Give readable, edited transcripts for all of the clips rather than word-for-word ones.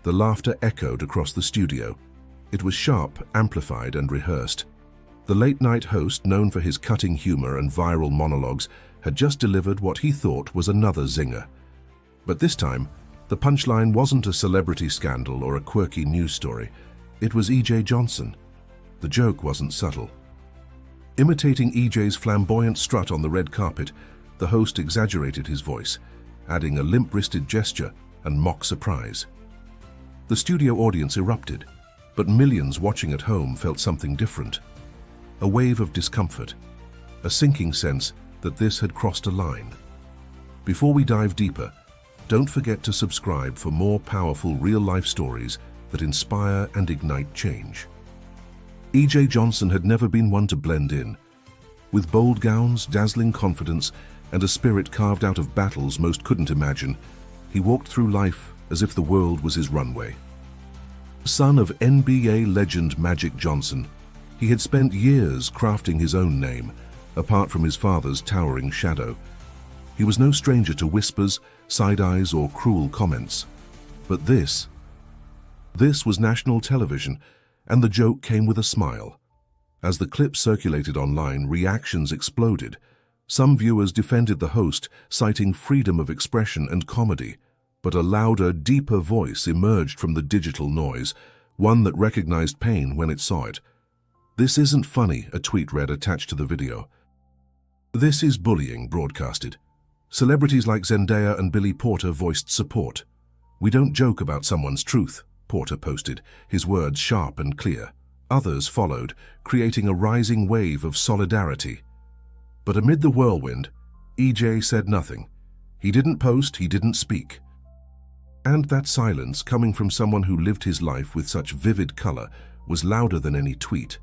The laughter echoed across the studio. It was sharp, amplified, and rehearsed. The late-night host, known for his cutting humor and viral monologues, had just delivered what he thought was another zinger. But this time, the punchline wasn't a celebrity scandal or a quirky news story. It was E.J. Johnson. The joke wasn't subtle. Imitating E.J.'s flamboyant strut on the red carpet, the host exaggerated his voice, adding a limp-wristed gesture and mock surprise. The studio audience erupted, but millions watching at home felt something different. A wave of discomfort, a sinking sense that this had crossed a line. Before we dive deeper, don't forget to subscribe for more powerful real-life stories that inspire and ignite change. E.J. Johnson had never been one to blend in. With bold gowns, dazzling confidence, and a spirit carved out of battles most couldn't imagine, he walked through life as if the world was his runway. Son of NBA legend Magic Johnson, he had spent years crafting his own name, apart from his father's towering shadow. He was no stranger to whispers, side-eyes, or cruel comments. But this was national television, and the joke came with a smile. As the clip circulated online, reactions exploded. Some viewers defended the host, citing freedom of expression and comedy. But a louder, deeper voice emerged from the digital noise, one that recognized pain when it saw it. "This isn't funny," a tweet read attached to the video. "This is bullying," broadcasted. Celebrities like Zendaya and Billy Porter voiced support. "We don't joke about someone's truth," Porter posted, his words sharp and clear. Others followed, creating a rising wave of solidarity. But amid the whirlwind, E.J. said nothing. He didn't post, he didn't speak. And that silence, coming from someone who lived his life with such vivid color, was louder than any tweet.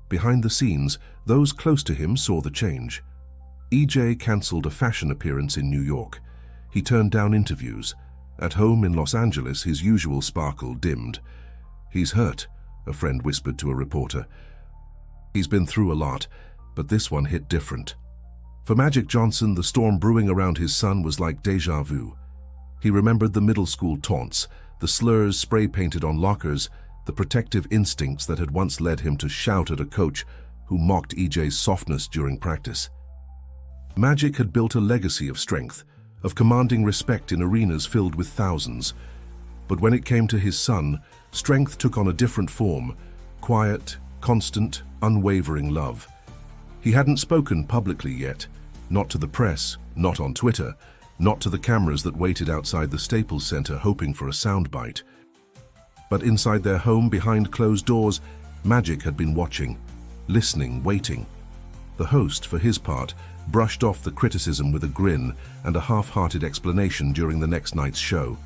Behind the scenes, those close to him saw the change. E.J. cancelled a fashion appearance in New York. He turned down interviews. At home in Los Angeles, his usual sparkle dimmed. "He's hurt," a friend whispered to a reporter. "He's been through a lot, but this one hit different." For Magic Johnson, the storm brewing around his son was like déjà vu. He remembered the middle school taunts, the slurs spray-painted on lockers, the protective instincts that had once led him to shout at a coach who mocked E.J.'s softness during practice. Magic had built a legacy of strength, of commanding respect in arenas filled with thousands. But when it came to his son, strength took on a different form: quiet, constant, unwavering love. He hadn't spoken publicly yet, not to the press, not on Twitter, not to the cameras that waited outside the Staples Center hoping for a soundbite. But inside their home, behind closed doors, Magic had been watching, listening, waiting. The host, for his part, brushed off the criticism with a grin and a half-hearted explanation during the next night's show.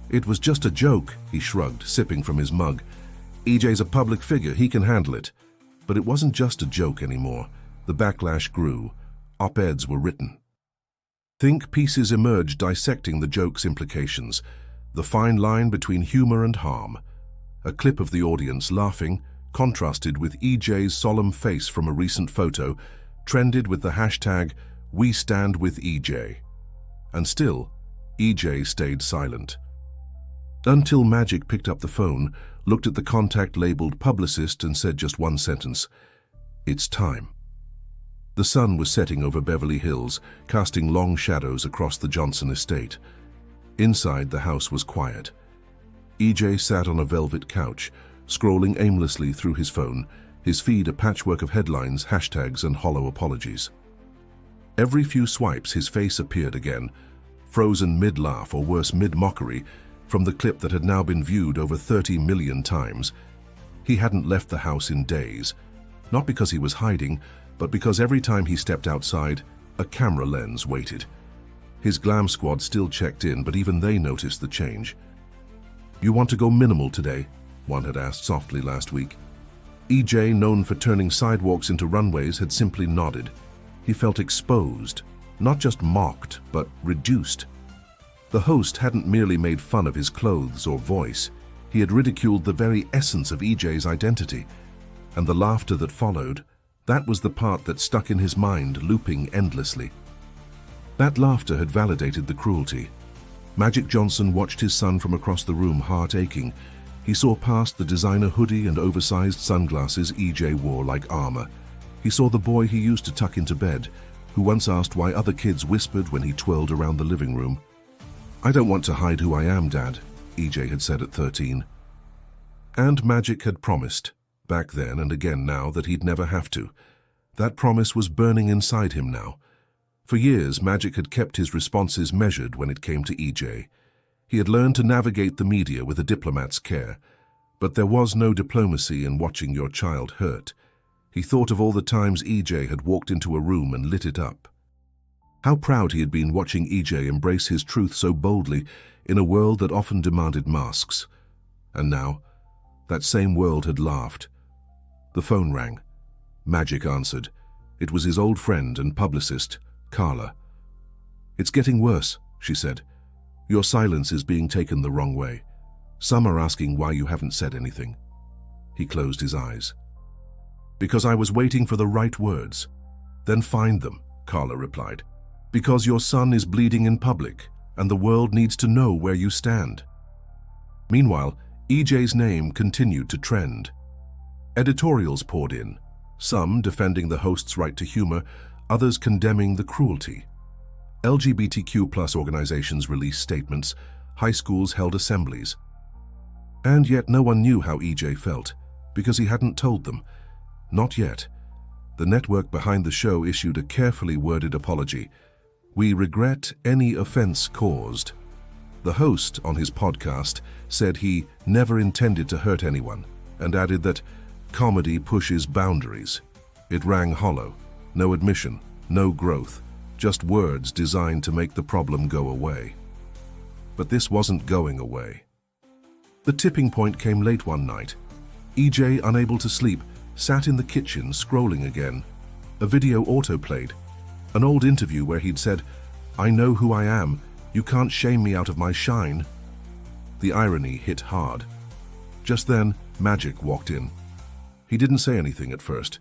"It was just a joke," he shrugged, sipping from his mug. "E.J.'s a public figure, he can handle it." But it wasn't just a joke anymore. The backlash grew. Op-eds were written. Think pieces emerged dissecting the joke's implications, the fine line between humor and harm. A clip of the audience laughing, contrasted with E.J.'s solemn face from a recent photo, trended with the hashtag #WeStandWithEJ. And still, E.J. stayed silent. Until Magic picked up the phone, looked at the contact labeled publicist and said just one sentence: "It's time." The sun was setting over Beverly Hills, casting long shadows across the Johnson estate. Inside, the house was quiet. E.J. sat on a velvet couch, scrolling aimlessly through his phone, his feed a patchwork of headlines, hashtags, and hollow apologies. Every few swipes, his face appeared again, frozen mid-laugh or worse mid-mockery, from the clip that had now been viewed over 30 million times. He hadn't left the house in days, not because he was hiding, but because every time he stepped outside, a camera lens waited. His glam squad still checked in, but even they noticed the change. "You want to go minimal today?" one had asked softly last week. E.J., known for turning sidewalks into runways, had simply nodded. He felt exposed, not just mocked, but reduced. The host hadn't merely made fun of his clothes or voice. He had ridiculed the very essence of E.J.'s identity. And the laughter that followed, that was the part that stuck in his mind, looping endlessly. That laughter had validated the cruelty. Magic Johnson watched his son from across the room, heart aching. He saw past the designer hoodie and oversized sunglasses EJ wore like armor. He saw the boy he used to tuck into bed, who once asked why other kids whispered when he twirled around the living room. "I don't want to hide who I am, Dad," EJ had said at 13. And Magic had promised, back then and again now, that he'd never have to. That promise was burning inside him now. For years, Magic had kept his responses measured when it came to EJ. He had learned to navigate the media with a diplomat's care, but there was no diplomacy in watching your child hurt. He thought of all the times EJ had walked into a room and lit it up. How proud he had been watching EJ embrace his truth so boldly in a world that often demanded masks. And now, that same world had laughed. The phone rang. Magic answered. It was his old friend and publicist, Carla. "It's getting worse," she said. "Your silence is being taken the wrong way. Some are asking why you haven't said anything." He closed his eyes. "Because I was waiting for the right words." "Then find them," Carla replied. "Because your son is bleeding in public, and the world needs to know where you stand." Meanwhile, EJ's name continued to trend. Editorials poured in, some defending the host's right to humor, others condemning the cruelty. LGBTQ+ organizations released statements, high schools held assemblies. And yet no one knew how EJ felt, because he hadn't told them. Not yet. The network behind the show issued a carefully worded apology. "We regret any offense caused." The host, on his podcast, said he never intended to hurt anyone, and added that comedy pushes boundaries. It rang hollow. No admission, no growth, just words designed to make the problem go away. But this wasn't going away. The tipping point came late one night. EJ, unable to sleep, sat in the kitchen scrolling again. A video autoplayed, an old interview where he'd said, "I know who I am, you can't shame me out of my shine." The irony hit hard. Just then, Magic walked in. He didn't say anything at first.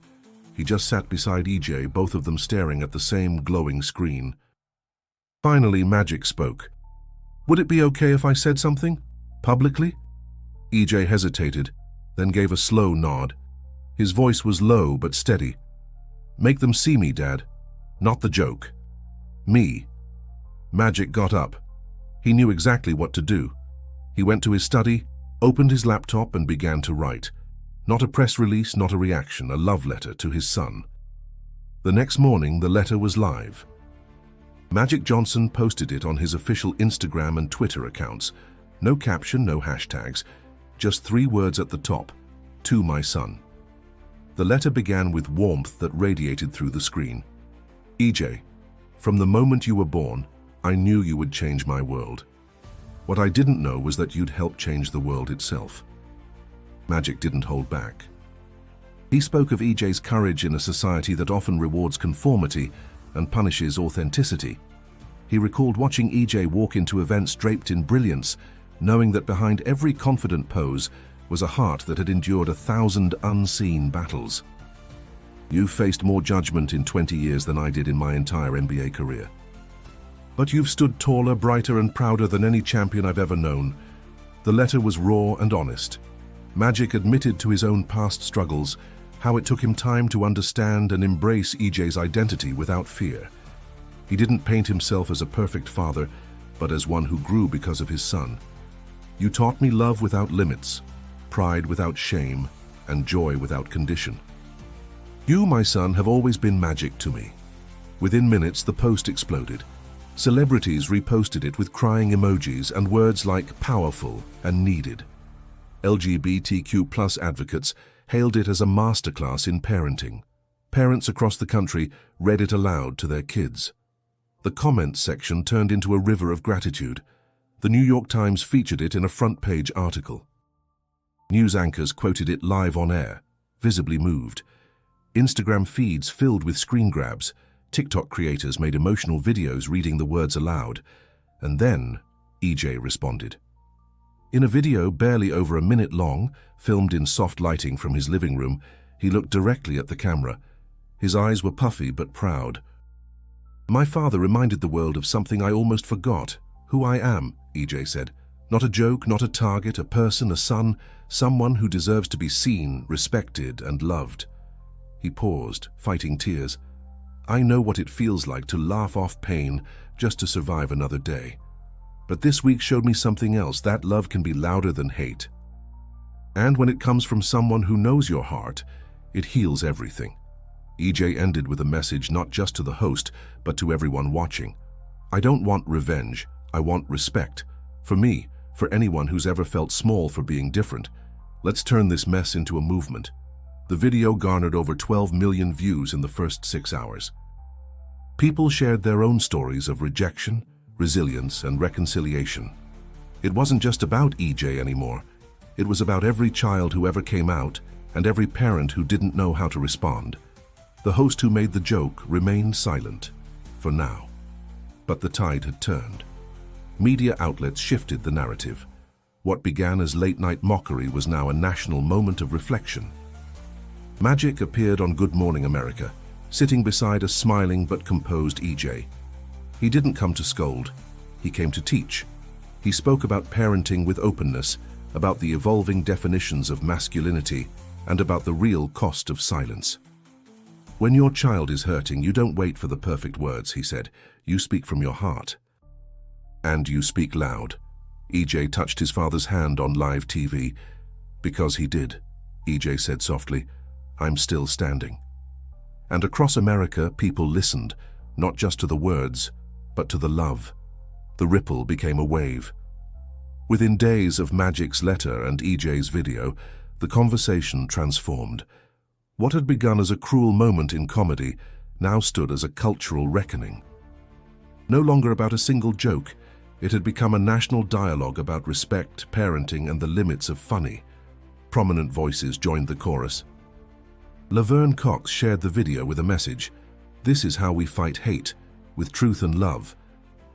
He just sat beside EJ, both of them staring at the same glowing screen. Finally, Magic spoke. "Would it be okay if I said something? Publicly?" EJ hesitated, then gave a slow nod. His voice was low but steady. "Make them see me, Dad. Not the joke. Me." Magic got up. He knew exactly what to do. He went to his study, opened his laptop and began to write. Not a press release, not a reaction, a love letter to his son. The next morning, the letter was live. Magic Johnson posted it on his official Instagram and Twitter accounts. No caption, no hashtags, just 3 words at the top: "To my son." The letter began with warmth that radiated through the screen. "EJ, from the moment you were born, I knew you would change my world. What I didn't know was that you'd help change the world itself." Magic didn't hold back. He spoke of EJ's courage in a society that often rewards conformity and punishes authenticity. He recalled watching EJ walk into events draped in brilliance, knowing that behind every confident pose was a heart that had endured 1,000 unseen battles. "You've faced more judgment in 20 years than I did in my entire NBA career. But you've stood taller, brighter and prouder than any champion I've ever known." The letter was raw and honest. Magic admitted to his own past struggles, how it took him time to understand and embrace EJ's identity without fear. He didn't paint himself as a perfect father, but as one who grew because of his son. "You taught me love without limits, pride without shame, and joy without condition. You, my son, have always been magic to me." Within minutes, the post exploded. Celebrities reposted it with crying emojis and words like powerful and needed. LGBTQ+ advocates hailed it as a masterclass in parenting. Parents across the country read it aloud to their kids. The comments section turned into a river of gratitude. The New York Times featured it in a front-page article. News anchors quoted it live on air, visibly moved. Instagram feeds filled with screen grabs. TikTok creators made emotional videos reading the words aloud. And then, EJ responded. In a video barely over a minute long, filmed in soft lighting from his living room, he looked directly at the camera. His eyes were puffy but proud. "My father reminded the world of something I almost forgot, who I am," EJ said. Not a joke, not a target, a person, a son, someone who deserves to be seen, respected, and loved. He paused, fighting tears. I know what it feels like to laugh off pain just to survive another day. But this week showed me something else, that love can be louder than hate. And when it comes from someone who knows your heart, it heals everything. EJ ended with a message not just to the host, but to everyone watching. I don't want revenge, I want respect. For me, for anyone who's ever felt small for being different. Let's turn this mess into a movement. The video garnered over 12 million views in the first 6 hours. People shared their own stories of rejection, resilience, and reconciliation. It wasn't just about EJ anymore. It was about every child who ever came out and every parent who didn't know how to respond. The host who made the joke remained silent, for now. But the tide had turned. Media outlets shifted the narrative. What began as late-night mockery was now a national moment of reflection. Magic appeared on Good Morning America, sitting beside a smiling but composed EJ. He didn't come to scold. He came to teach. He spoke about parenting with openness, about the evolving definitions of masculinity, and about the real cost of silence. When your child is hurting, you don't wait for the perfect words, he said. You speak from your heart. And you speak loud. EJ touched his father's hand on live TV. Because he did, EJ said softly, I'm still standing. And across America, people listened, not just to the words, but to the love. The ripple became a wave. Within days of Magic's letter and EJ's video, the conversation transformed. What had begun as a cruel moment in comedy now stood as a cultural reckoning. No longer about a single joke, it had become a national dialogue about respect, parenting, and the limits of funny. Prominent voices joined the chorus. Laverne Cox shared the video with a message. This is how we fight hate, with truth and love.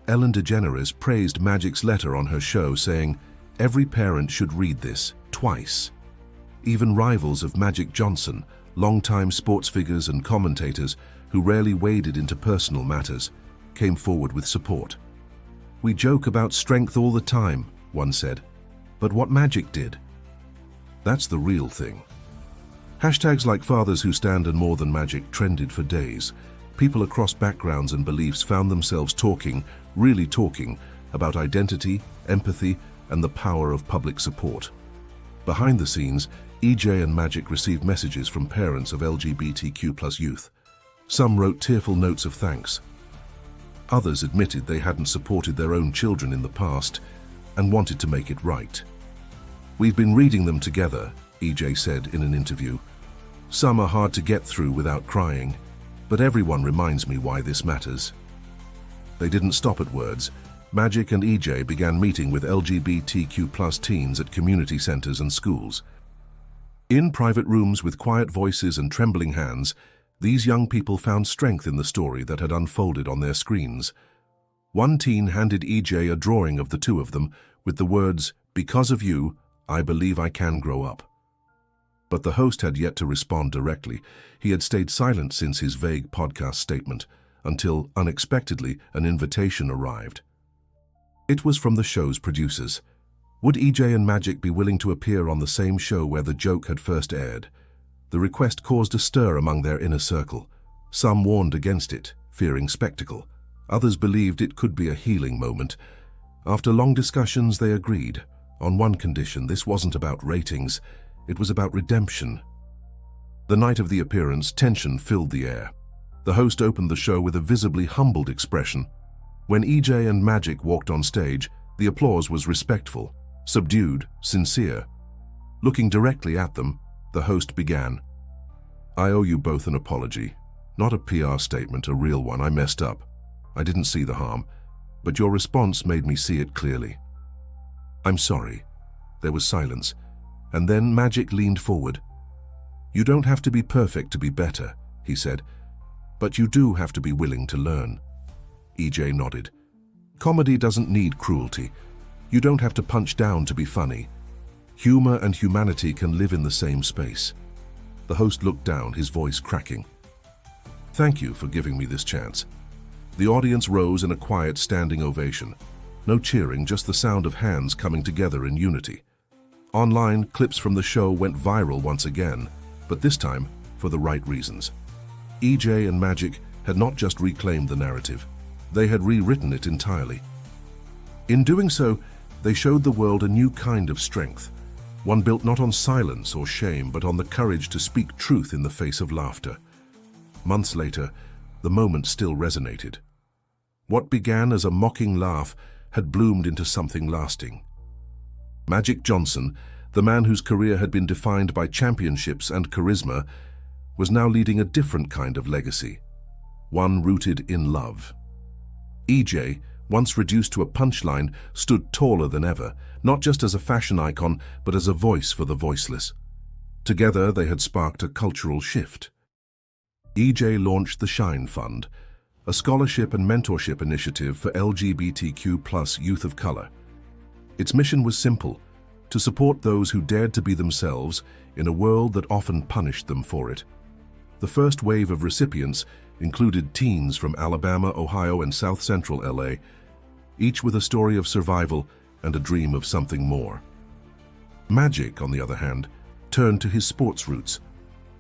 Ellen DeGeneres praised Magic's letter on her show, saying, every parent should read this, twice. Even rivals of Magic Johnson, longtime sports figures and commentators who rarely waded into personal matters, came forward with support. We joke about strength all the time, one said, but what Magic did? That's the real thing. Hashtags like Fathers Who Stand and More Than Magic trended for days. People across backgrounds and beliefs found themselves talking, really talking, about identity, empathy, and the power of public support. Behind the scenes, EJ and Magic received messages from parents of LGBTQ+ youth. Some wrote tearful notes of thanks. Others admitted they hadn't supported their own children in the past and wanted to make it right. We've been reading them together, EJ said in an interview. Some are hard to get through without crying, but everyone reminds me why this matters. They didn't stop at words. Magic and EJ began meeting with LGBTQ+ teens at community centers and schools. In private rooms with quiet voices and trembling hands, these young people found strength in the story that had unfolded on their screens. One teen handed EJ a drawing of the two of them with the words, "Because of you, I believe I can grow up." But the host had yet to respond directly. He had stayed silent since his vague podcast statement, until, unexpectedly, an invitation arrived. It was from the show's producers. Would EJ and Magic be willing to appear on the same show where the joke had first aired? The request caused a stir among their inner circle. Some warned against it, fearing spectacle. Others believed it could be a healing moment. After long discussions, they agreed. On one condition, this wasn't about ratings, it was about redemption. The night of the appearance, tension filled the air. The host opened the show with a visibly humbled expression. When EJ and Magic walked on stage, the applause was respectful, subdued, sincere. Looking directly at them, the host began. I owe you both an apology. Not a PR statement, a real one. I messed up. I didn't see the harm, but your response made me see it clearly. I'm sorry. There was silence, and then Magic leaned forward. You don't have to be perfect to be better, he said, but you do have to be willing to learn. EJ nodded. Comedy doesn't need cruelty. You don't have to punch down to be funny. Humor and humanity can live in the same space. The host looked down, his voice cracking. Thank you for giving me this chance. The audience rose in a quiet standing ovation. No cheering, just the sound of hands coming together in unity. Online, clips from the show went viral once again, but this time for the right reasons. EJ and Magic had not just reclaimed the narrative, they had rewritten it entirely. In doing so, they showed the world a new kind of strength, one built not on silence or shame, but on the courage to speak truth in the face of laughter. Months later, the moment still resonated. What began as a mocking laugh had bloomed into something lasting. Magic Johnson, the man whose career had been defined by championships and charisma, was now leading a different kind of legacy, one rooted in love. EJ, once reduced to a punchline, stood taller than ever, not just as a fashion icon, but as a voice for the voiceless. Together, they had sparked a cultural shift. EJ launched the Shine Fund, a scholarship and mentorship initiative for LGBTQ+ youth of color. Its mission was simple: to support those who dared to be themselves in a world that often punished them for it. The first wave of recipients included teens from Alabama, Ohio, and South Central LA, each with a story of survival and a dream of something more. Magic, on the other hand, turned to his sports roots.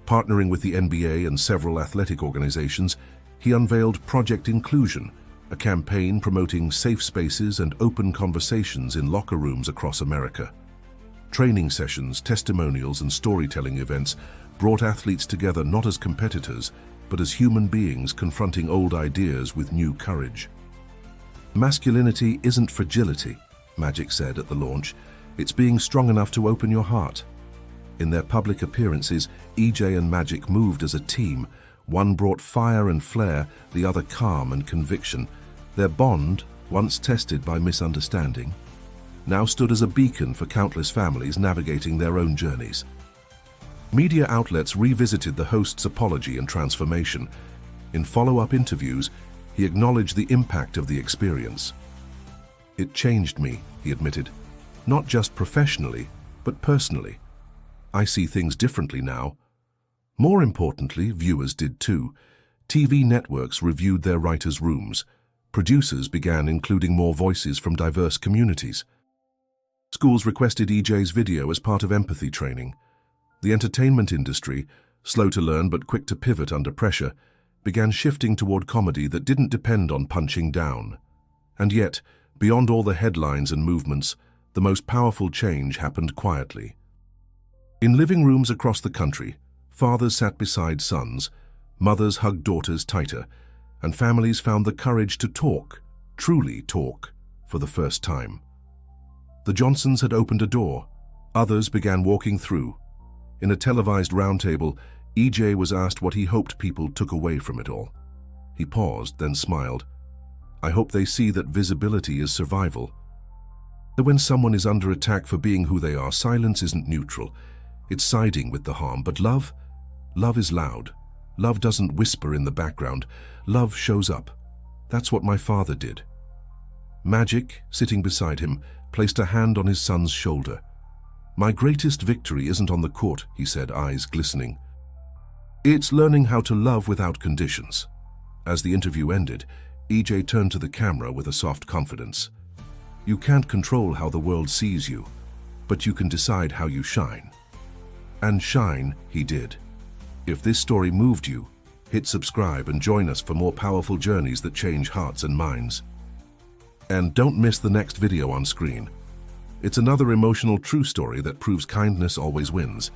Partnering with the NBA and several athletic organizations, he unveiled Project Inclusion, a campaign promoting safe spaces and open conversations in locker rooms across America. Training sessions, testimonials, and storytelling events brought athletes together not as competitors, but as human beings confronting old ideas with new courage. Masculinity isn't fragility, Magic said at the launch. It's being strong enough to open your heart. In their public appearances, EJ and Magic moved as a team. One brought fire and flair, the other calm and conviction. Their bond, once tested by misunderstanding, now stood as a beacon for countless families navigating their own journeys. Media outlets revisited the host's apology and transformation. In follow-up interviews, he acknowledged the impact of the experience. "It changed me," he admitted, "not just professionally, but personally. I see things differently now." More importantly, viewers did too. TV networks reviewed their writers' rooms. Producers began including more voices from diverse communities. Schools requested EJ's video as part of empathy training. The entertainment industry, slow to learn but quick to pivot under pressure, began shifting toward comedy that didn't depend on punching down. And yet, beyond all the headlines and movements, the most powerful change happened quietly. In living rooms across the country, fathers sat beside sons, mothers hugged daughters tighter, and families found the courage to talk, truly talk, for the first time. The Johnsons had opened a door. Others began walking through. In a televised roundtable, EJ was asked what he hoped people took away from it all. He paused, then smiled. "I hope they see that visibility is survival. That when someone is under attack for being who they are, silence isn't neutral. It's siding with the harm. But love is loud. Love doesn't whisper in the background. Love shows up. That's what my father did." Magic, sitting beside him, placed a hand on his son's shoulder. "My greatest victory isn't on the court," he said, eyes glistening. "It's learning how to love without conditions." As the interview ended, EJ turned to the camera with a soft confidence. "You can't control how the world sees you, but you can decide how you shine." And shine he did. If this story moved you, hit subscribe and join us for more powerful journeys that change hearts and minds. And don't miss the next video on screen. It's another emotional true story that proves kindness always wins.